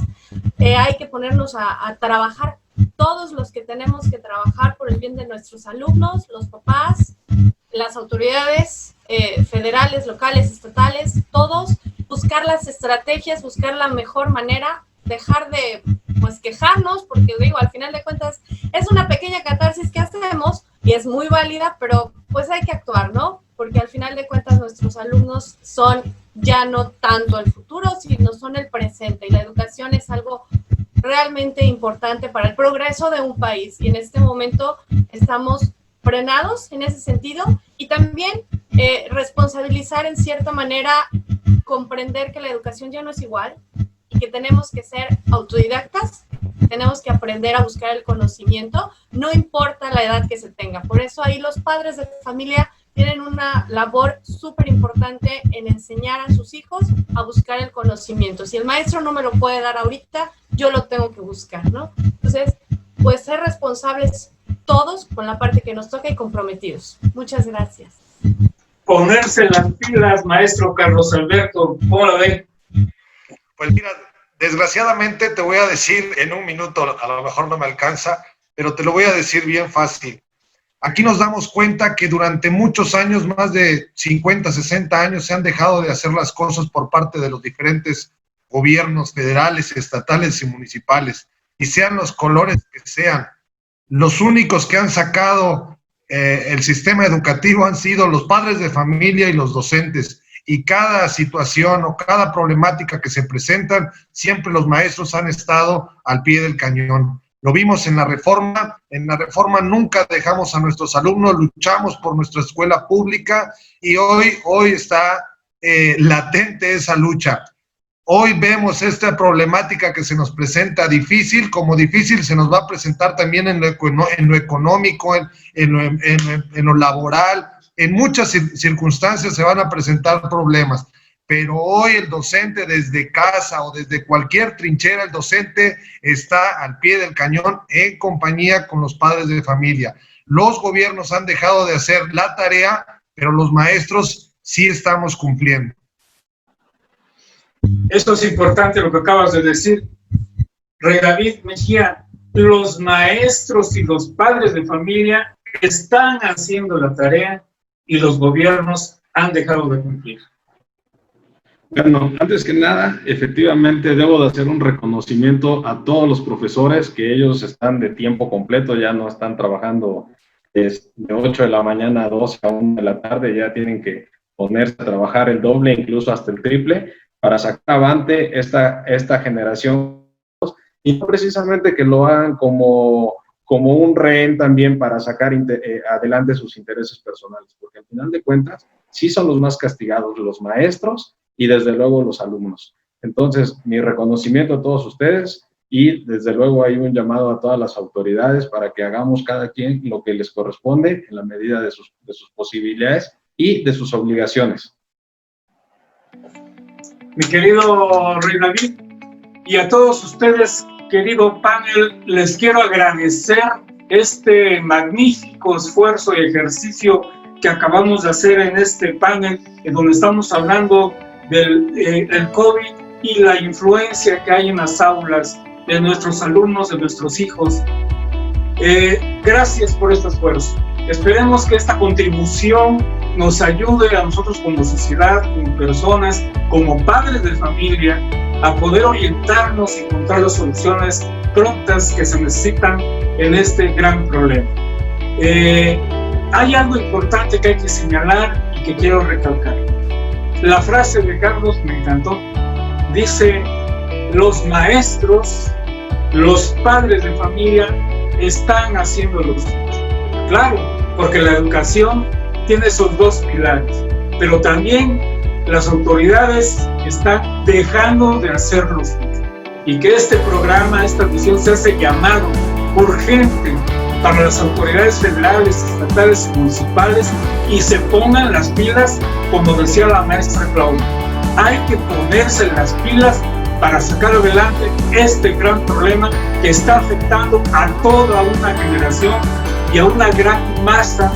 hay que ponernos a trabajar, todos los que tenemos que trabajar por el bien de nuestros alumnos, los papás, las autoridades federales, locales, estatales, todos, buscar las estrategias, buscar la mejor manera, dejar de quejarnos, porque digo, al final de cuentas es una pequeña catarsis que hacemos y es muy válida, pero pues hay que actuar, ¿no? Porque al final de cuentas nuestros alumnos son ya no tanto el futuro, sino son el presente, y la educación es algo realmente importante para el progreso de un país, y en este momento estamos frenados en ese sentido, y también responsabilizar en cierta manera, comprender que la educación ya no es igual, y que tenemos que ser autodidactas, tenemos que aprender a buscar el conocimiento, no importa la edad que se tenga. Por eso ahí los padres de familia tienen una labor súper importante en enseñar a sus hijos a buscar el conocimiento. Si el maestro no me lo puede dar ahorita, yo lo tengo que buscar, ¿no? Entonces, pues ser responsables todos con la parte que nos toca y comprometidos. Muchas gracias. Ponerse las pilas, maestro Carlos Alberto, ¿cómo la ven? Pues mira, desgraciadamente te voy a decir en un minuto, a lo mejor no me alcanza, pero te lo voy a decir bien fácil. Aquí nos damos cuenta que durante muchos años, más de 50, 60 años, se han dejado de hacer las cosas por parte de los diferentes gobiernos federales, estatales y municipales, y sean los colores que sean. Los únicos que han sacado el sistema educativo han sido los padres de familia y los docentes. Y cada situación o cada problemática que se presentan, siempre los maestros han estado al pie del cañón. Lo vimos en la reforma nunca dejamos a nuestros alumnos, luchamos por nuestra escuela pública y hoy está latente esa lucha. Hoy vemos esta problemática que se nos presenta difícil, como difícil se nos va a presentar también en lo económico, en lo laboral. En muchas circunstancias se van a presentar problemas, pero hoy el docente desde casa o desde cualquier trinchera, el docente está al pie del cañón en compañía con los padres de familia. Los gobiernos han dejado de hacer la tarea, pero los maestros sí estamos cumpliendo. Esto es importante lo que acabas de decir, Rey David Mejía. Los maestros y los padres de familia están haciendo la tarea y los gobiernos han dejado de cumplir. Bueno, antes que nada, efectivamente debo de hacer un reconocimiento a todos los profesores, que ellos están de tiempo completo, ya no están trabajando de 8 de la mañana a 12 a 1 de la tarde, ya tienen que ponerse a trabajar el doble, incluso hasta el triple, para sacar avante esta generación, y no precisamente que lo hagan como un rehén también para sacar adelante sus intereses personales, porque al final de cuentas sí son los más castigados, los maestros y desde luego los alumnos. Entonces, mi reconocimiento a todos ustedes y desde luego hay un llamado a todas las autoridades para que hagamos cada quien lo que les corresponde en la medida de sus posibilidades y de sus obligaciones. Mi querido Rey David, y a todos ustedes, querido panel, les quiero agradecer este magnífico esfuerzo y ejercicio que acabamos de hacer en este panel, en donde estamos hablando del COVID y la influencia que hay en las aulas de nuestros alumnos, de nuestros hijos. Gracias por este esfuerzo. Esperemos que esta contribución nos ayude a nosotros como sociedad, como personas, como padres de familia, a poder orientarnos y encontrar las soluciones prontas que se necesitan en este gran problema. Hay algo importante que hay que señalar y que quiero recalcar. La frase de Carlos me encantó. Dice, los maestros, los padres de familia están haciendo lo suyo. Claro, porque la educación tiene esos dos pilares, pero también las autoridades están dejando de hacer lo suyo. Y que este programa, esta misión se hace llamado urgente para las autoridades federales, estatales y municipales y se pongan las pilas, como decía la maestra Claudia. Hay que ponerse las pilas para sacar adelante este gran problema que está afectando a toda una generación y a una gran masa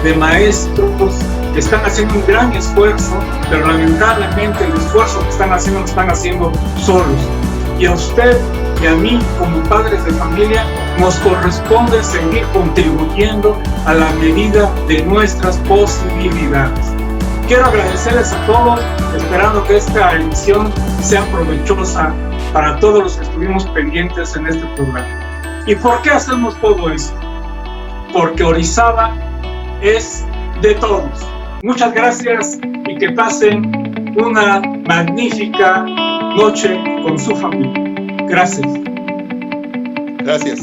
de maestros que están haciendo un gran esfuerzo, pero lamentablemente el esfuerzo que están haciendo lo están haciendo solos. Y a usted y a mí, como padres de familia, nos corresponde seguir contribuyendo a la medida de nuestras posibilidades. Quiero agradecerles a todos, esperando que esta emisión sea provechosa para todos los que estuvimos pendientes en este programa. ¿Y por qué hacemos todo esto? Porque Orizaba es de todos. Muchas gracias y que pasen una magnífica noche con su familia. Gracias. Gracias.